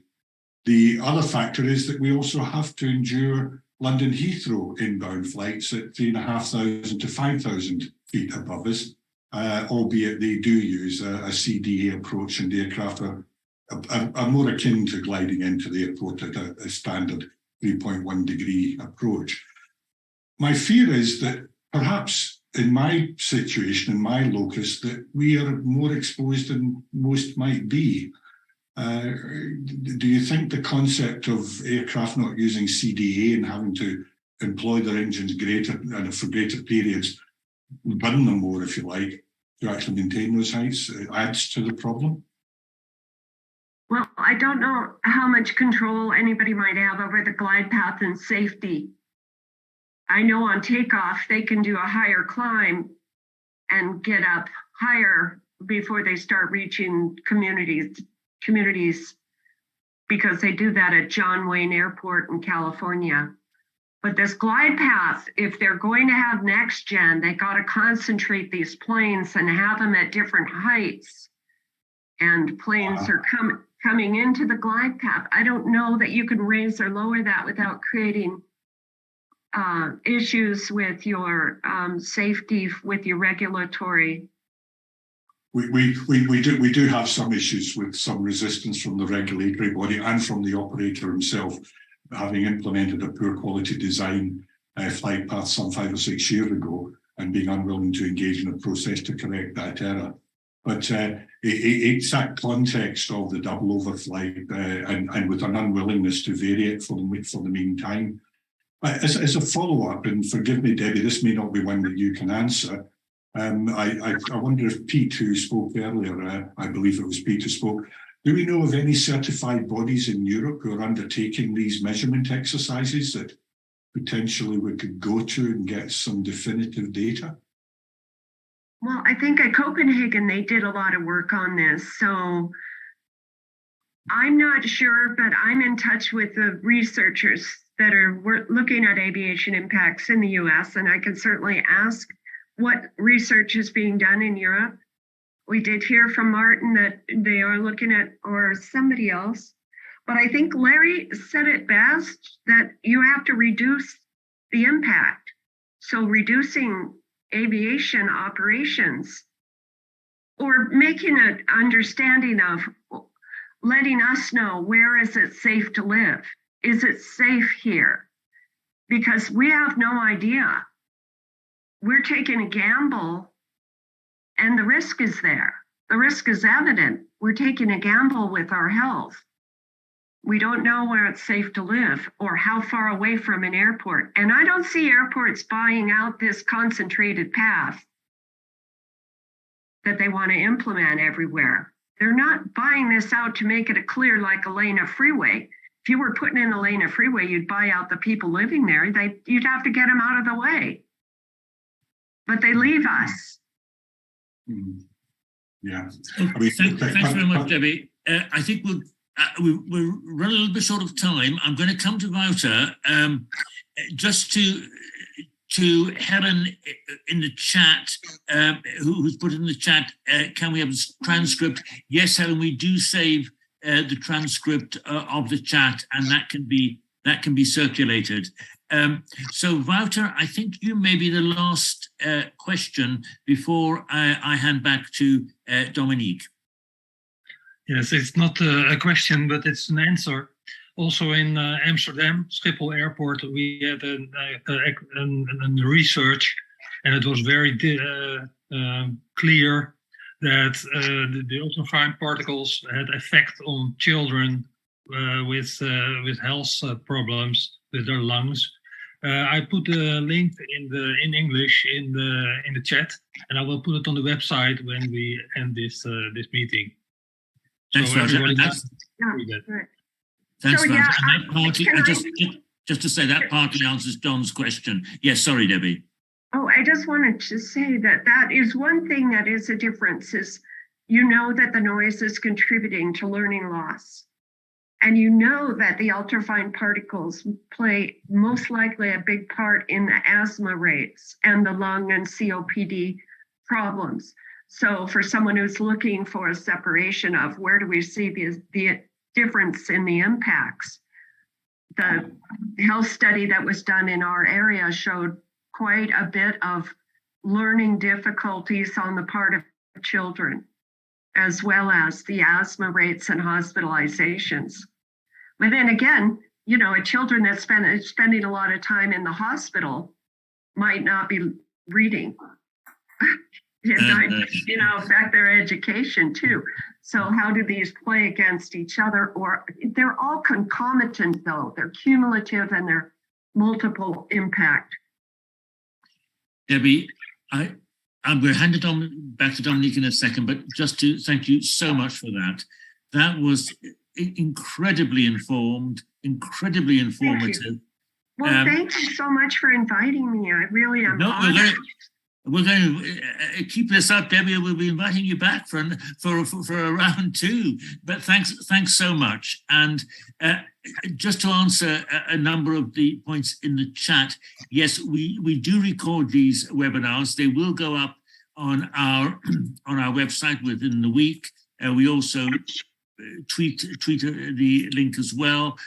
The other factor is that we also have to endure London Heathrow inbound flights at 3,500 to 5,000 feet above us, albeit they do use a CDA approach, and the aircraft are more akin to gliding into the airport at a standard 3.1 degree approach. My fear is that perhaps in my situation, in my locus, that we are more exposed than most might be. Do you think the concept of aircraft not using CDA and having to employ their engines for greater periods, burn them more, if you like, to actually maintain those heights, adds to the problem? Well, I don't know how much control anybody might have over the glide path and safety. I know on takeoff, they can do a higher climb and get up higher before they start reaching communities, because they do that at John Wayne Airport in California. But this glide path, if they're going to have next gen, they got to concentrate these planes and have them at different heights. And planes are coming into the glide path. I don't know that you can raise or lower that without creating issues with your safety, with your regulatory. We do have some issues with some resistance from the regulatory body and from the operator himself, having implemented a poor quality design flight path some 5 or 6 years ago and being unwilling to engage in a process to correct that error. But it's that context of the double overflight and with an unwillingness to vary it for the meantime. As a follow-up, and forgive me, Debbie, this may not be one that you can answer. I wonder if Pete, who spoke earlier, I believe it was Pete who spoke, do we know of any certified bodies in Europe who are undertaking these measurement exercises that potentially we could go to and get some definitive data? Well, I think at Copenhagen, they did a lot of work on this. So I'm not sure, but I'm in touch with the researchers that are looking at aviation impacts in the US, and I can certainly ask what research is being done in Europe. We did hear from Martin that they are looking at, or somebody else, but I think Larry said it best, that you have to reduce the impact. So reducing aviation operations, or making an understanding of letting us know, where is it safe to live? Is it safe here? Because we have no idea. We're taking a gamble, and the risk is there. The risk is evident. We're taking a gamble with our health. We don't know where it's safe to live or how far away from an airport. And I don't see airports buying out this concentrated path that they want to implement everywhere. They're not buying this out to make it a clear like a lane of freeway. If you were putting in a lane of freeway, you'd buy out the people living there. You'd have to get them out of the way. But they leave us. Yeah. Thanks very much, Debbie. I think we'll run a little bit short of time. I'm going to come to Wouter. Just to Helen in the chat, who's put in the chat, can we have a transcript? Yes, Helen, we do save the transcript of the chat, and that can be circulated. So Wouter, I think you may be the last question before I hand back to Dominique. Yes, it's not a question, but it's an answer. Also in Amsterdam, Schiphol Airport, we had a research, and it was very clear that the ultrafine particles had effect on children with health problems with their lungs. I put the link in English in the chat, and I will put it on the website when we end this meeting. Thanks, So Roger. everybody Thanks, So, Roger. yeah, And that partly, just to say that partly answers John's question. Yes, sorry, Debbie. Oh, I just wanted to say that is one thing that is a difference is you know that the noise is contributing to learning loss. And you know that the ultrafine particles play most likely a big part in the asthma rates and the lung and COPD problems. So for someone who's looking for a separation of where do we see the difference in the impacts, the health study that was done in our area showed quite a bit of learning difficulties on the part of children, as well as the asthma rates and hospitalizations. But then again, you know, children that's spending a lot of time in the hospital might not be reading. It might, you know, affect their education too. So how do these play against each other? Or they're all concomitant though. They're cumulative and they're multiple impact. Debbie, I'm going to hand it on back to Dominique in a second, but just to thank you so much for that. That was incredibly informed, incredibly informative. Well, thank you so much for inviting me. I really am honored. We're going to keep this up, Debbie. We'll be inviting you back for a round two. But thanks so much. And just to answer a number of the points in the chat, yes, we do record these webinars. They will go up on our website within the week. We also tweet the link as well.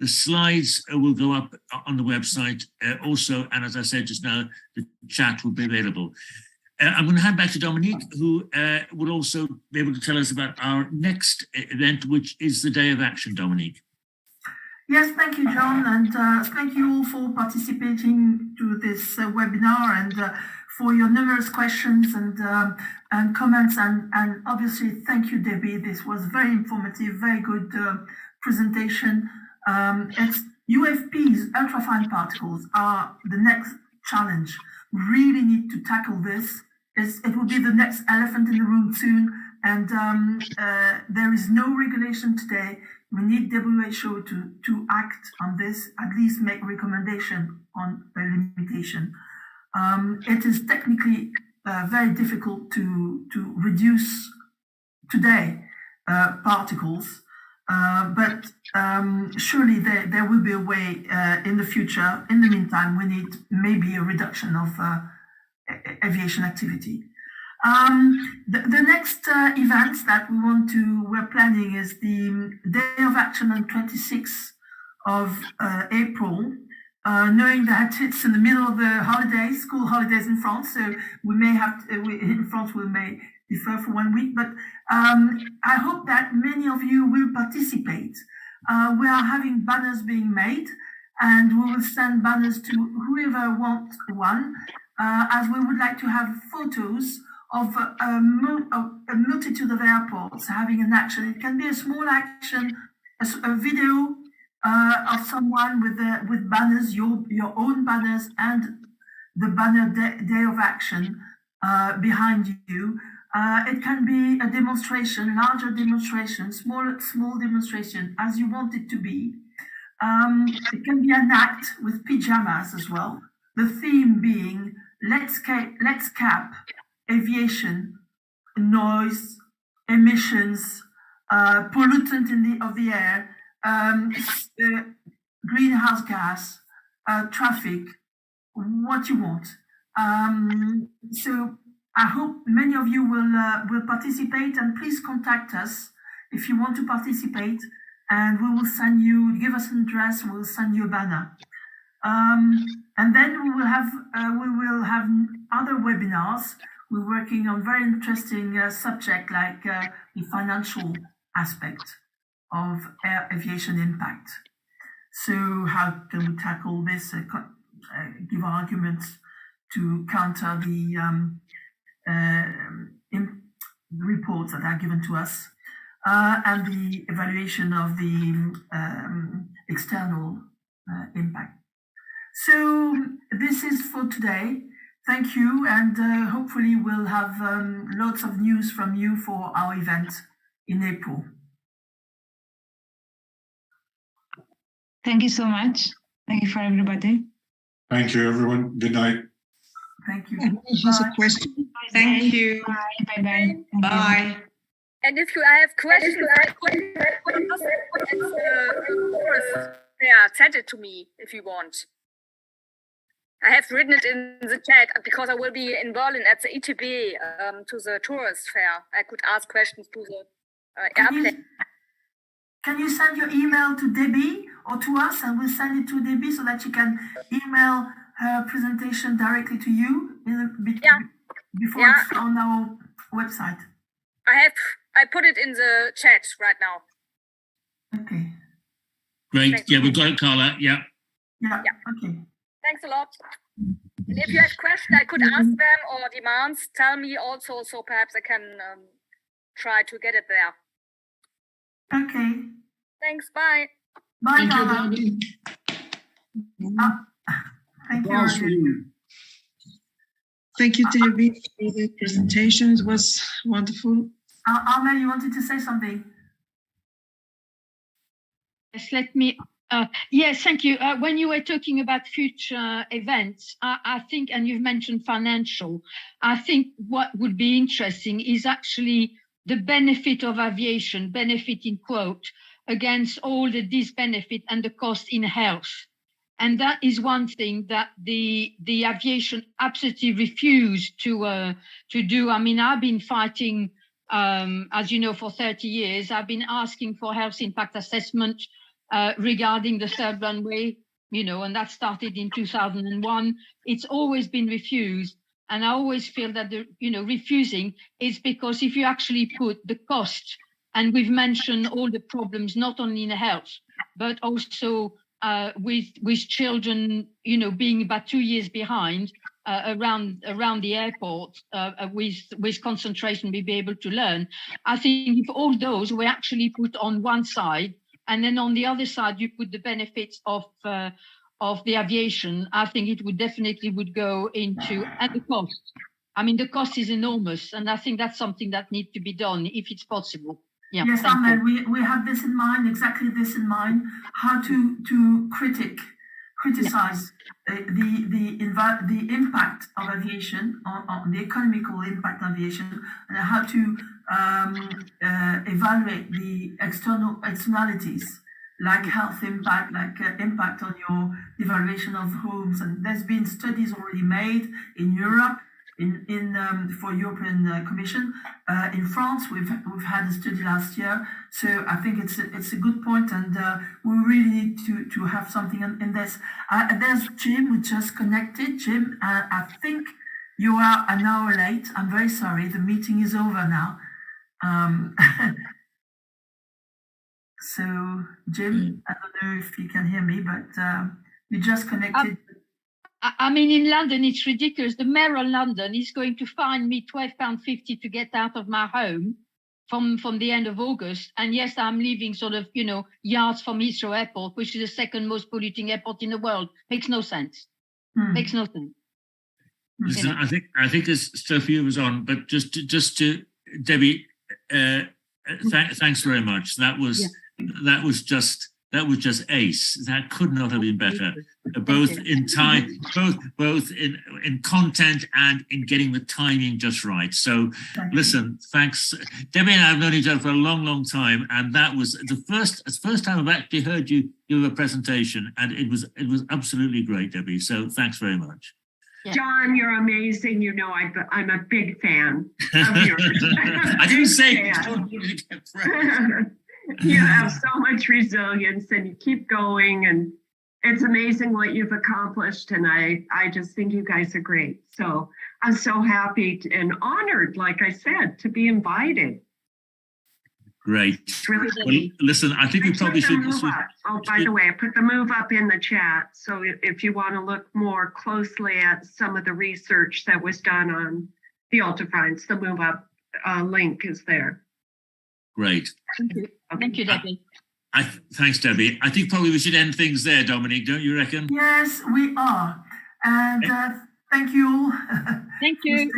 The slides will go up on the website also, and as I said just now, the chat will be available. I'm going to hand back to Dominique, who will also be able to tell us about our next event, which is the Day of Action. Dominique. Yes, thank you, John, and thank you all for participating to this webinar and for your numerous questions and comments, and obviously thank you, Debbie. This was very informative, very good presentation. It's UFPs, ultrafine particles, are the next challenge. We really need to tackle this. It will be the next elephant in the room soon, and there is no regulation today. We need WHO to act on this, at least make a recommendation on the limitation. It is technically very difficult to reduce today particles. But surely there will be a way in the future. In the meantime, we need maybe a reduction of aviation activity. The next event that we're planning is the Day of Action on 26th of April, knowing that it's in the middle of the holidays, school holidays in France. So we may have to, in France we may defer for 1 week, but I hope that many of you will participate. We are having banners being made, and we will send banners to whoever wants one, as we would like to have photos of a multitude of airports having an action. It can be a small action, a video of someone with banners, your own banners, and the banner Day of Action behind you. It can be a demonstration, larger demonstration, small demonstration, as you want it to be. It can be an act with pajamas as well. The theme being let's cap aviation, noise, emissions, pollutant of the air, greenhouse gas, traffic, what you want. So I hope many of you will participate, and please contact us if you want to participate, and we will send you, give us an address, and we'll send you a banner. And then we will have other webinars we're working on very interesting subject like the financial aspect of air aviation impact. So how can we tackle this, give arguments to counter the reports that are given to us, and the evaluation of the external impact. So this is for today. Thank you, and hopefully we'll have lots of news from you for our event in April. Thank you so much. Thank you for everybody. Thank you, everyone. Good night. Thank you. Just a question. Thank you. Bye. Bye. Bye. And if you have questions, send it to me if you want. I have written it in the chat because I will be in Berlin at the ETB to the tourist fair. I could ask questions to the airplane. Can you send your email to Debbie or to us, and we'll send it to Debbie so that she can email her presentation directly to you before it's on our website? I put it in the chat right now. Okay. Great. Thanks. Yeah, we've got it, Carla. Yeah. Yeah. Okay. Thanks a lot. And if you have questions, I could ask them or demands. Tell me also, so perhaps I can try to get it there. Okay. Thanks. Bye. Bye, Thank you, Carla. Debbie. Thank Applause for you. you. Thank you, Debbie, for the presentation. It was wonderful. Armel, you wanted to say something? Yes, let me. Yes, thank you. When you were talking about future events, I think, and you've mentioned financial, I think what would be interesting is actually the benefit of aviation, benefit in quote, against all the disbenefit and the cost in health. And that is one thing that the aviation absolutely refused to do. I mean, I've been fighting, as you know, for 30 years. I've been asking for health impact assessment regarding the third runway, and that started in 2001. It's always been refused. And I always feel that refusing is because if you actually put the cost, and we've mentioned all the problems, not only in health, but also with children, being about 2 years behind around the airport, with concentration, we'll be able to learn. I think if all those were actually put on one side, and then on the other side, you put the benefits of the aviation, I think it would definitely go into, and the cost. I mean, the cost is enormous, and I think that's something that needs to be done if it's possible. Yeah, yes, Ahmed, we have this in mind, exactly this in mind, how to criticize the impact of aviation on the economical impact of aviation, and how to evaluate the externalities like health impact, like impact on your evaluation of homes. And there's been studies already made in Europe, for European Commission. In France, we've had a study last year. So I think it's a good point, and we really need to have something in this. There's Jim, who just connected. Jim, I think you are an hour late. I'm very sorry. The meeting is over now. So Jim, I don't know if you can hear me, but you just connected. I mean, in London, it's ridiculous. The mayor of London is going to fine me £12.50 to get out of my home from the end of August. And yes, I'm leaving sort of, yards from Heathrow Airport, which is the second most polluting airport in the world. Makes no sense. Makes no sense. Listen, I think as Sophia was on, but just to Debbie, thanks very much. That was just ace. That could not have been better, both in time, both in content and in getting the timing just right. So, listen, thanks, Debbie and I have known each other for a long, long time, and that was the first time I've actually heard you give a presentation, and it was absolutely great, Debbie. So, thanks very much. John, you're amazing. I'm a big fan of yours. I didn't say. You have so much resilience, and you keep going, and it's amazing what you've accomplished. And I just think you guys are great. So I'm so happy and honored, like I said, to be invited. Great. Really Well, listen, I think we probably should. Oh, by the way, I put the move up in the chat. So if you want to look more closely at some of the research that was done on the ultrafinds, the move up link is there. Great. Thank you. Thank you, Debbie. Thanks, Debbie. I think probably we should end things there, Dominique, don't you reckon? Yes, we are. And thank you all. Thank you.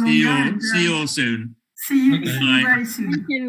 See you all soon. See you Bye. very soon. Thank you.